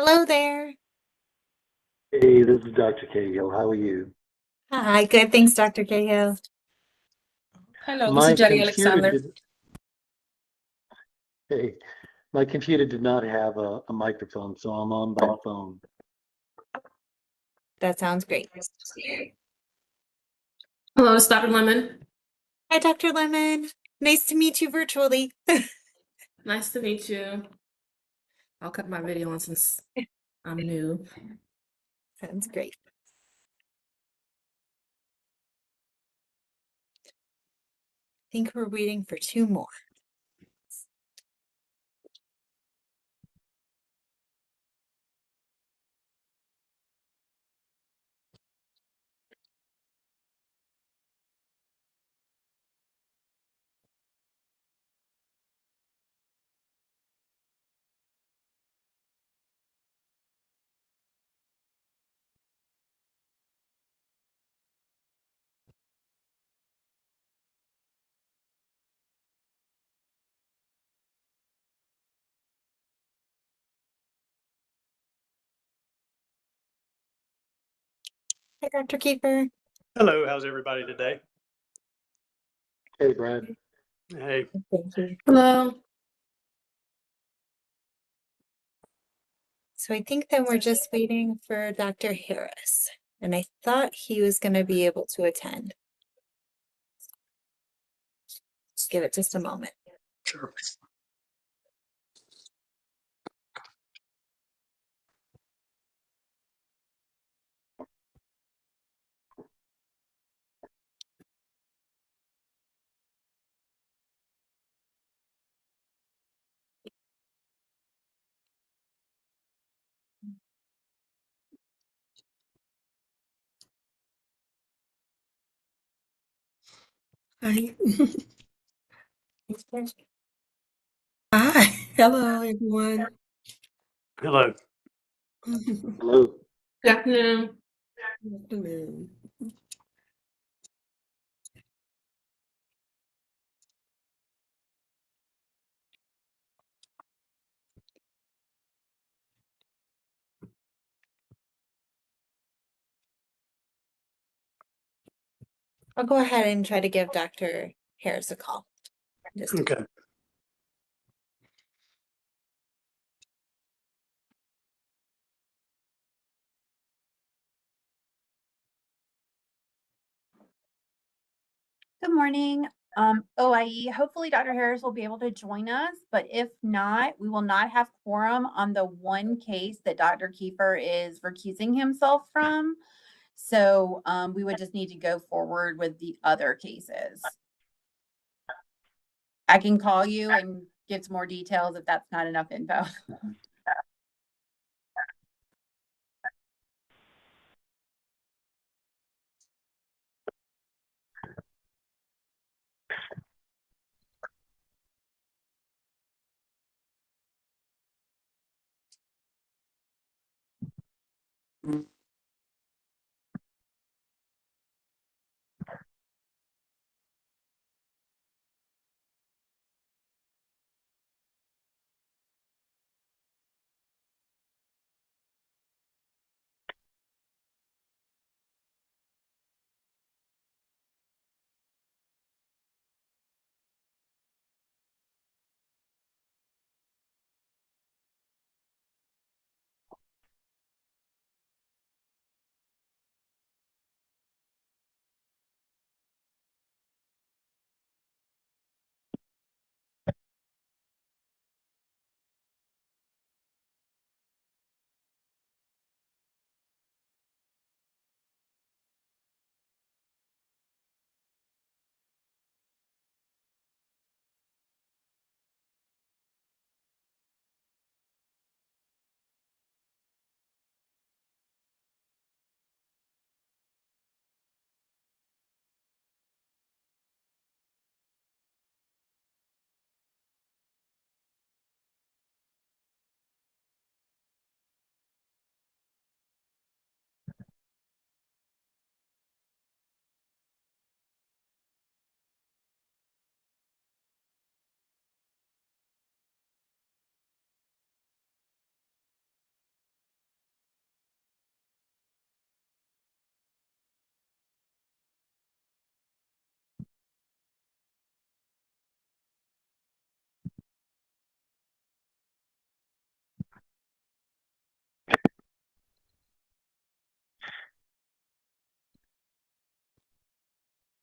Hello there. Hey, this is Dr. Cahill. How are you? Hi, good. Thanks, Dr. Cahill. Hello, this is My Jerry computer Alexander. did, hey, my computer did not have a microphone, so I'm on by phone. That sounds great. Hello, it's Dr. Lemon. Hi, Dr. Lemon. Nice to meet you virtually. Nice to meet you. I'll cut my video on since I'm new. Sounds great. I think we're waiting for two more. Hi, Dr. Kiefer. Hello, how's everybody today? Hey, Brad. Hey, Thank you. Hello. So I think then we're just waiting for Dr. Harris, and I thought he was going to be able to attend. Just give it just a moment. sure. Hi. Hi. Hello, everyone. Hello. Good Hello. afternoon. Good afternoon. I'll go ahead and try to give Dr. Harris a call. Just Okay. Good morning. OIE, hopefully Dr. Harris will be able to join us, but if not, we will not have quorum on the one case that Dr. Kiefer is recusing himself from. So we would just need to go forward with the other cases. I can call you and give some more details if that's not enough info.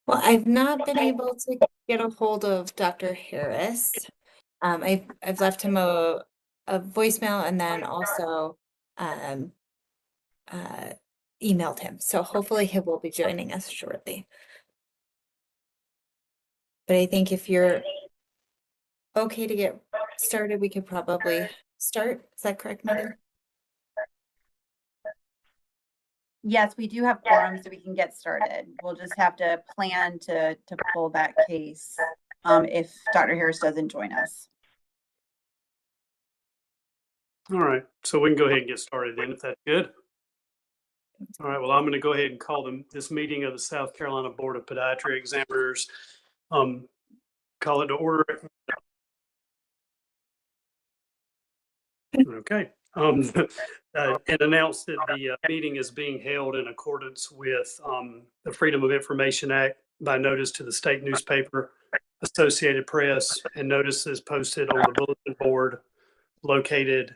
Well, I've not been able to get a hold of Dr. Harris. I've left him a voicemail and then also um uh emailed him. So hopefully he will be joining us shortly. But I think if you're okay to get started, we could probably start. Is that correct, Megan? Yes, we do have quorum, so we can get started. We'll just have to plan to pull that case if Dr. Harris doesn't join us. All right, so we can go ahead and get started then, if that's good. All right, well, I'm going to go ahead and call this meeting of the South Carolina Board of Podiatry Examiners, call it to order. Okay, and announce that the meeting is being held in accordance with the Freedom of Information Act by notice to the state newspaper, Associated Press, and notices posted on the bulletin board located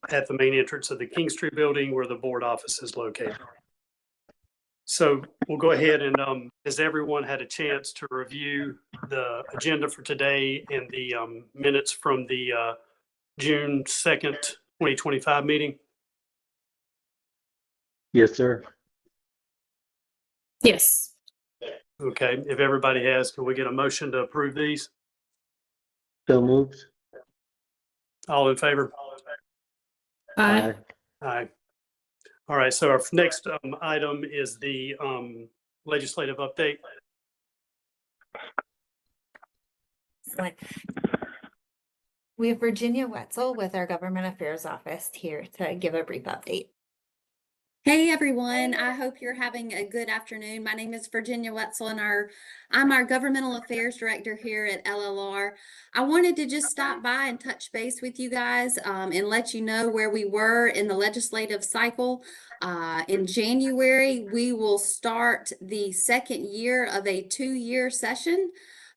at the main entrance of the King Street building where the board office is located. So we'll go ahead and has everyone had a chance to review the agenda for today and the minutes from the June 2nd, 2025 meeting? Yes, sir. Yes. Okay, if everybody has, can we get a motion to approve these? So moved. All in favor? Aye. Aye. All right, so our next item is the legislative update. Excellent. We have Virginia Wetzel with our Government Affairs Office here to give a brief update. Hey everyone, I hope you're having a good afternoon. My name is Virginia Wetzel and I'm our Governmental Affairs Director here at LLR. I wanted to just stop by and touch base with you guys and let you know where we were in the legislative cycle. In January, we will start the second year of a 2-year session.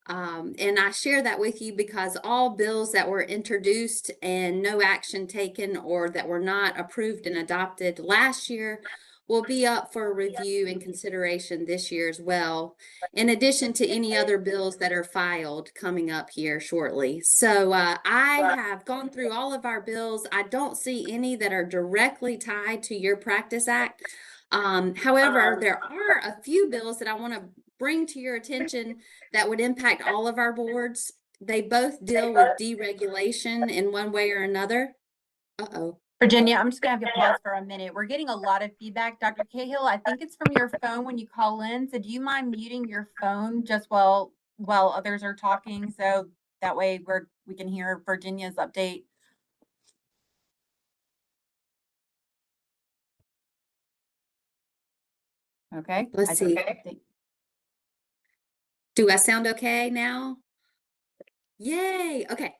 And I share that with you because all bills that were introduced and no action taken or that were not approved and adopted last year will be up for review and consideration this year as well, in addition to any other bills that are filed coming up here shortly. So I have gone through all of our bills. I don't see any that are directly tied to your Practice Act. However, there are a few bills that I want to bring to your attention that would impact all of our boards. They both deal with deregulation in one way or another. Uh-oh. Virginia, I'm just gonna have you pause for a minute. We're getting a lot of feedback. Dr. Cahill, I think it's from your phone when you call in. So do you mind muting your phone just while others are talking? So that way we can hear Virginia's update. Okay. Let's see. Do I sound okay now? Yay. Okay.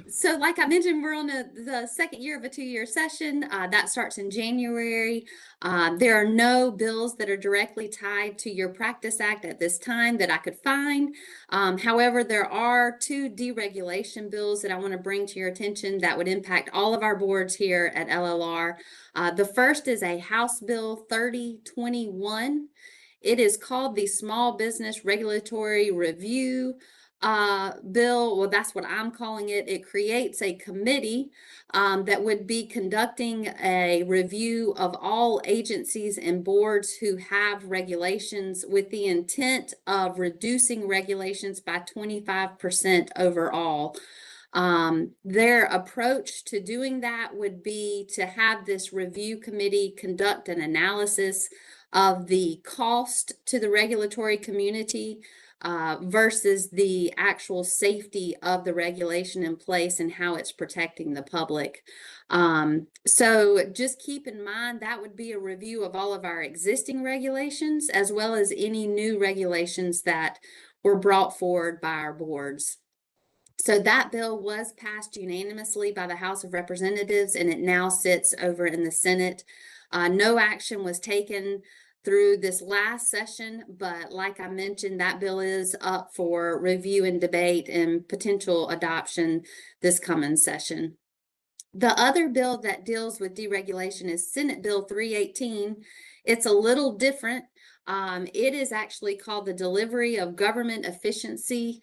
So like I mentioned, we're on the second year of a 2-year session. That starts in January. There are no bills that are directly tied to your Practice Act at this time that I could find. However, there are 2 deregulation bills that I want to bring to your attention that would impact all of our boards here at LLR. The first is a House Bill 3021. It is called the Small Business Regulatory Review bill. Well, that's what I'm calling it. It creates a committee that would be conducting a review of all agencies and boards who have regulations with the intent of reducing regulations by 25% overall. Their approach to doing that would be to have this review committee conduct an analysis of the cost to the regulatory community versus the actual safety of the regulation in place and how it's protecting the public. So just keep in mind that would be a review of all of our existing regulations as well as any new regulations that were brought forward by our boards. So that bill was passed unanimously by the House of Representatives and it now sits over in the Senate. No action was taken through this last session, but like I mentioned, that bill is up for review and debate and potential adoption this coming session. The other bill that deals with deregulation is Senate Bill 318. It's a little different. It is actually called the Delivery of Government Efficiency.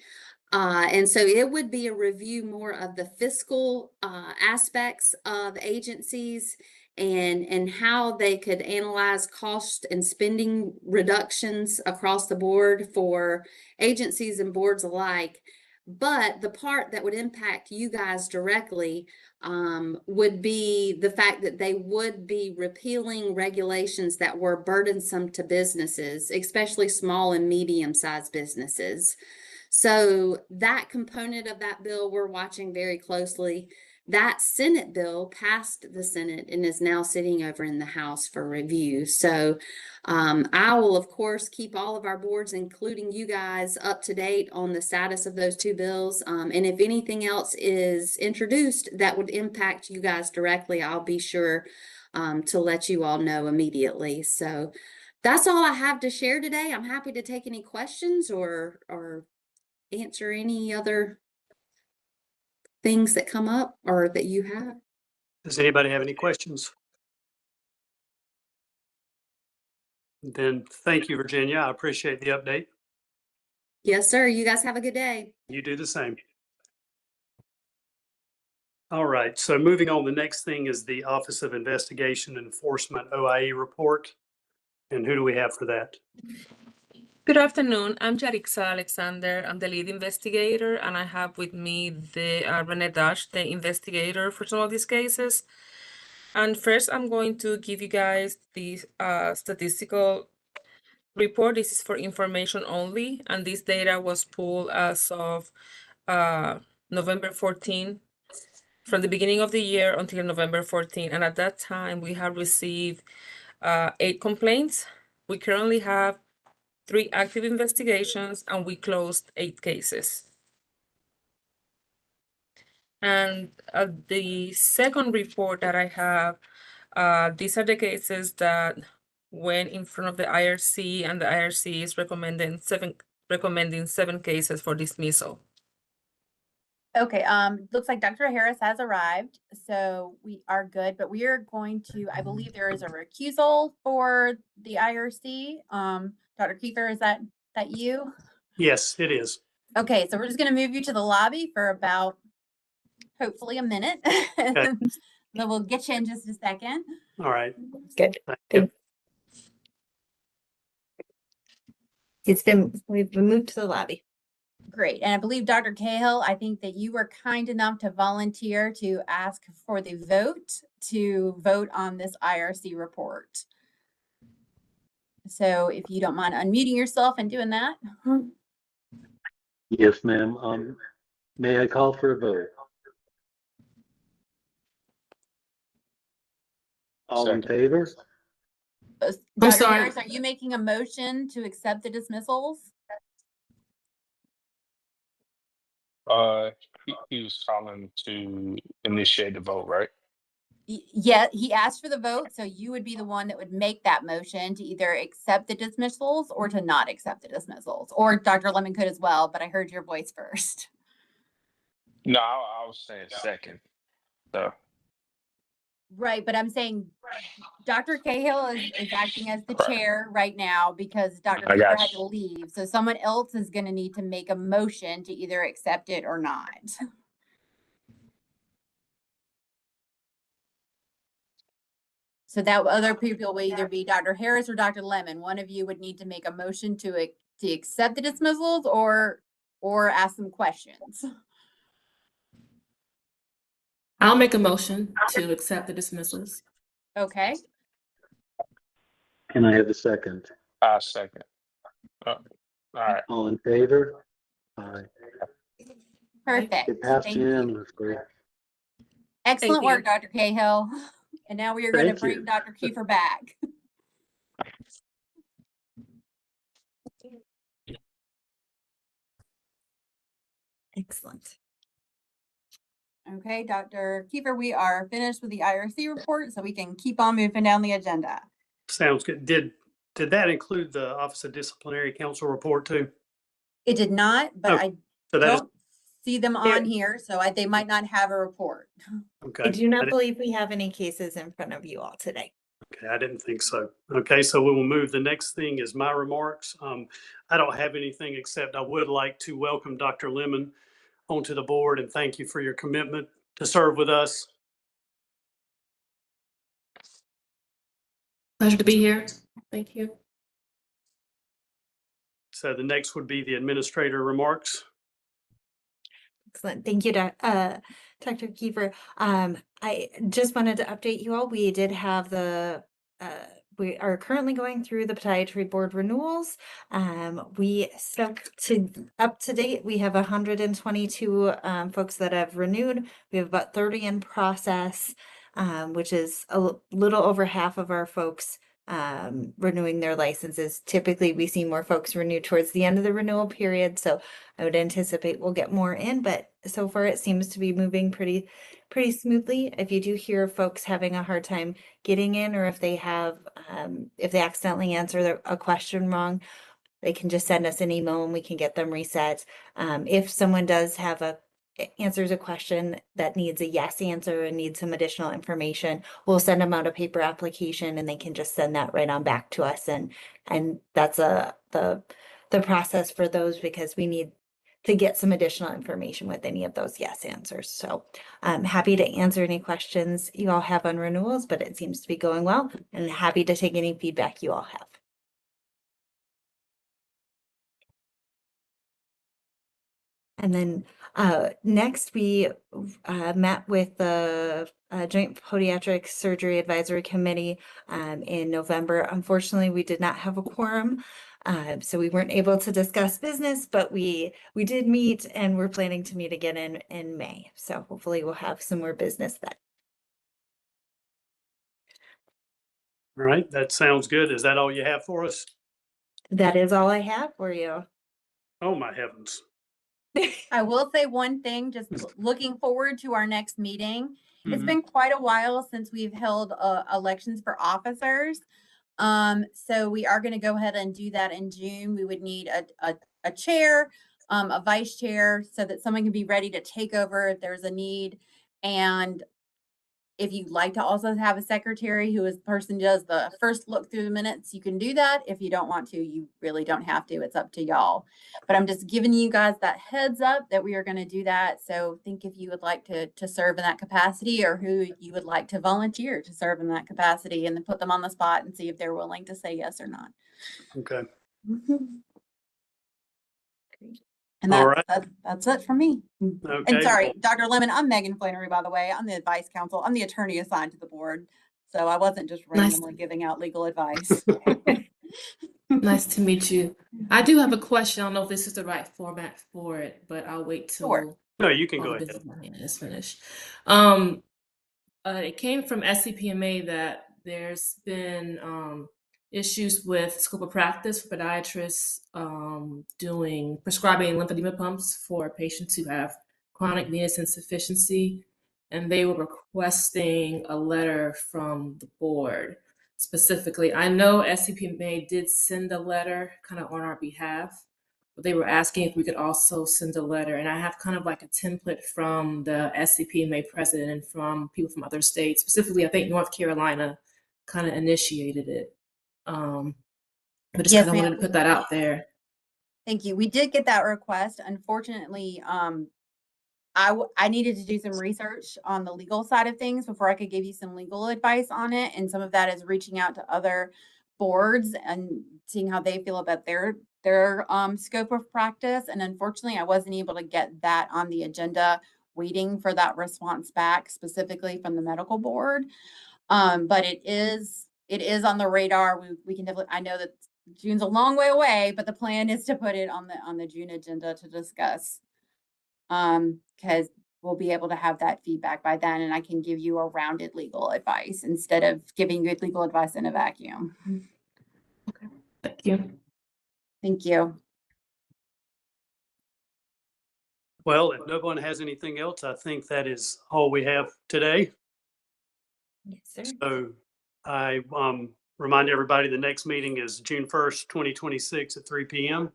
And so it would be a review more of the fiscal aspects of agencies and how they could analyze cost and spending reductions across the board for agencies and boards alike. But the part that would impact you guys directly would be the fact that they would be repealing regulations that were burdensome to businesses, especially small and medium-sized businesses. So that component of that bill we're watching very closely. That Senate bill passed the Senate and is now sitting over in the House for review. So I will, of course, keep all of our boards, including you guys, up to date on the status of those two bills. And if anything else is introduced that would impact you guys directly, I'll be sure to let you all know immediately. So that's all I have to share today. I'm happy to take any questions or answer any other things that come up or that you have. Does anybody have any questions? Then thank you, Virginia. I appreciate the update. Yes, sir. You guys have a good day. You do the same. All right, so moving on, the next thing is the Office of Investigation and Enforcement OIE report. And who do we have for that? Good afternoon. I'm Jarixa Alexander. I'm the lead investigator, and I have with me the Renee Dash, the investigator for some of these cases. And first, I'm going to give you guys the statistical report. This is for information only, and this data was pulled as of November 14, from the beginning of the year until November 14. And at that time, we have received 8 complaints. We currently have 3 active investigations, and we closed 8 cases. And the second report that I have, these are the cases that went in front of the IRC, and the IRC is recommending 7 cases for dismissal. Okay, looks like Dr. Harris has arrived, so we are good, but we are going to, I believe there is a recusal for the IRC. Dr. Kiefer, is that you? Yes, it is. Okay, so we're just gonna move you to the lobby for about, hopefully a minute. And Okay. then we'll get you in just a second. All right. Good. Thank you. We've been moved to the lobby. Great, and I believe Dr. Cahill, I think that you were kind enough to volunteer to ask for the vote to vote on this IRC report. So if you don't mind unmuting yourself and doing that. Yes, ma'am. May I call for a vote? All in favor? Dr. sorry. Harris, are you making a motion to accept the dismissals? He was calling to initiate the vote, right? Yeah, he asked for the vote, so you would be the one that would make that motion to either accept the dismissals or to not accept the dismissals, or Dr. Lemon could as well, but I heard your voice first. No, I was saying second. So Right, but I'm saying Dr. Cahill is acting as the Right. chair right now because Dr. I Cooper got had you. to leave. So someone else is going to need to make a motion to either accept it or not. So that other people will either be Dr. Harris or Dr. Lemon. One of you would need to make a motion to accept the dismissals or ask some questions. I'll make a motion to accept the dismissals. Okay. Can I have the second? I second. All right. All in favor? Aye. Perfect. It passed Thank you. unanimously. Excellent Thank you. work, Dr. Cahill. And now we are going to Thank bring you. Dr. Kiefer back. Excellent. Okay, Dr. Kiefer, we are finished with the IRC report, so we can keep on moving down the agenda. Sounds good. Did that include the Office of Disciplinary Counsel report too? It did not, but Okay. I So that is, don't see them on here, so they might not have a report. okay. I do I not didn't- believe we have any cases in front of you all today. Okay, I didn't think so. Okay, so we will move. The next thing is my remarks. I don't have anything except I would like to welcome Dr. Lemon onto the board and thank you for your commitment to serve with us. Pleasure to be here. Thank you. So the next would be the administrator remarks. Excellent. Thank you, Dr. Kiefer. I just wanted to update you all. We did have we are currently going through the podiatry board renewals. We stuck to up to date. We have 122 folks that have renewed. We have about 30 in process, which is a little over half of our folks renewing their licenses. Typically, we see more folks renew towards the end of the renewal period. So I would anticipate we'll get more in, but so far it seems to be moving pretty smoothly. If you do hear of folks having a hard time getting in, or if they have, if they accidentally answer a question wrong, they can just send us an email and we can get them reset. If someone does have answers a question that needs a yes answer and needs some additional information, we'll send them out a paper application and they can just send that right on back to us. And that's the process for those, because we need to get some additional information with any of those yes answers. So I'm happy to answer any questions you all have on renewals, but it seems to be going well, and happy to take any feedback you all have. And then next we met with the Joint Podiatric Surgery Advisory Committee in November. Unfortunately, we did not have a quorum, so we weren't able to discuss business, but we did meet, and we're planning to meet again in May. So hopefully we'll have some more business then. All right, that sounds good. Is that all you have for us? That is all I have for you. Oh, my heavens. I will say one thing, just looking forward to our next meeting. It's Mhm. been quite a while since we've held elections for officers. So we are going to go ahead and do that in June. We would need a chair, a vice chair, so that someone can be ready to take over if there's a need. And if you'd like to also have a secretary who is the person who does the first look through the minutes, you can do that. If you don't want to, you really don't have to. It's up to y'all. But I'm just giving you guys that heads up that we are going to do that. So think if you would like to serve in that capacity, or who you would like to volunteer to serve in that capacity, and then put them on the spot and see if they're willing to say yes or not. Okay. And All right. that's it for me. Okay. And sorry, Dr. Lemon, I'm Megan Flannery, by the way. I'm the advice counsel. I'm the attorney assigned to the board. So I wasn't just randomly giving out legal advice. Nice to meet you. I do have a question. I don't know if this is the right format for it, but I'll wait till Sure. No, you can all go the ahead. business on hand is finished. It came from SCPMA that there's been issues with scope of practice for podiatrists doing prescribing lymphedema pumps for patients who have chronic venous insufficiency, and they were requesting a letter from the board. Specifically, I know SCPMA did send a letter kind of on our behalf, but they were asking if we could also send a letter. And I have kind of like a template from the SCPMA president and from people from other states. Specifically, I think North Carolina kind of initiated it. But just Yes, kind of wanted to put that out there. Thank you. We did get that request. Unfortunately, I needed to do some research on the legal side of things before I could give you some legal advice on it. And some of that is reaching out to other boards and seeing how they feel about their scope of practice. And unfortunately, I wasn't able to get that on the agenda, waiting for that response back specifically from the medical board. But it is on the radar. We can definitely, I know that June's a long way away, but the plan is to put it on the June agenda to discuss. Because we'll be able to have that feedback by then, and I can give you a rounded legal advice instead of giving you legal advice in a vacuum. Okay, thank you. Thank you. Well, if no one has anything else, I think that is all we have today. Yes, sir. So I remind everybody the next meeting is June 1st, 2026 at 3 p.m.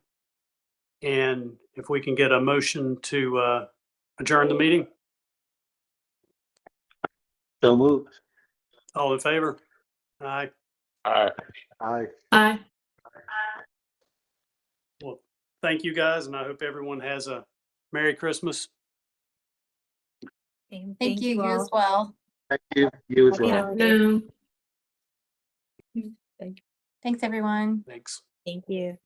And if we can get a motion to adjourn the meeting, So moved. all in favor? Aye. Aye. Aye. Aye. Well, thank you guys, and I hope everyone has a Merry Christmas. Thank you, you all. as well. Thank you. You as Happy well. holidays. Afternoon. Thanks, everyone. Thanks. Thank you.